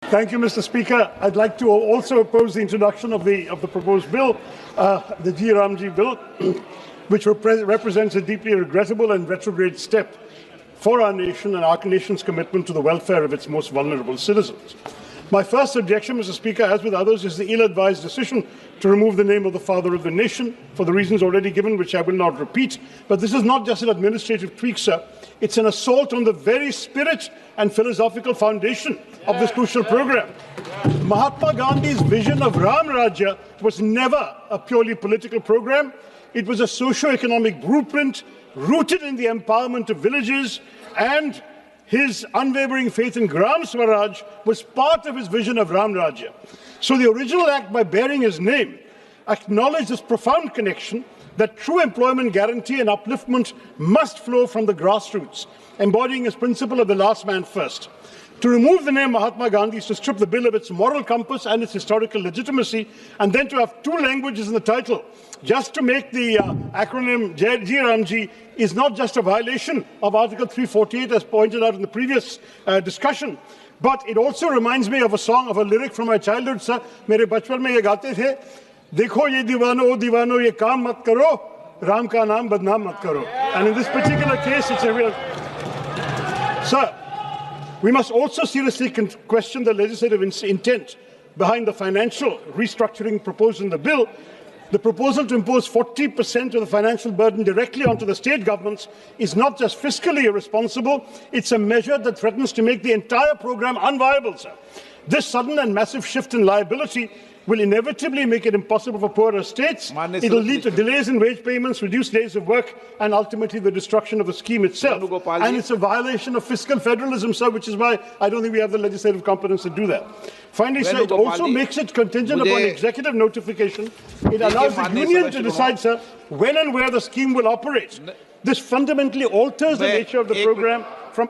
Thank you, Mr. Speaker. I'd like to also oppose the introduction of the proposed bill, the G. Ramji bill, which represents a deeply regrettable and retrograde step for our nation and our nation's commitment to the welfare of its most vulnerable citizens. My first objection, Mr. Speaker, as with others, is the ill-advised decision to remove the name of the father of the nation for the reasons already given, which I will not repeat. But this is not just an administrative tweak, sir. It's an assault on the very spirit and philosophical foundation of this crucial program. Mahatma Gandhi's vision of Ram Rajya was never a purely political program. It was a socio-economic blueprint rooted in the empowerment of villages, and his unwavering faith in Gram Swaraj was part of his vision of Ram Rajya. So the original act, by bearing his name, acknowledged this profound connection that true employment guarantee and upliftment must flow from the grassroots, embodying his principle of the last man first. To remove the name Mahatma Gandhi is to strip the bill of its moral compass and its historical legitimacy, and then to have two languages in the title, just to make the acronym G. Ramji, is not just a violation of Article 348, as pointed out in the previous discussion, but it also reminds me of a song, of a lyric from my childhood, sir. Mere bachpan mein ye gaate the, dekho ye divano ye kaam mat karo, Ram ka naam badnaam mat karo. And in this particular case, it's a real... Sir, we must also seriously question the legislative intent behind the financial restructuring proposed in the bill. The proposal to impose 40% of the financial burden directly onto the state governments is not just fiscally irresponsible, it's a measure that threatens to make the entire program unviable, sir. This sudden and massive shift in liability will inevitably make it impossible for poorer states. It will lead to delays in wage payments, reduced days of work, and ultimately the destruction of the scheme itself. And it's a violation of fiscal federalism, sir, which is why I don't think we have the legislative competence to do that. Finally, sir, it also makes it contingent upon executive notification. It allows the union to decide, sir, when and where the scheme will operate. This fundamentally alters the nature of the program from...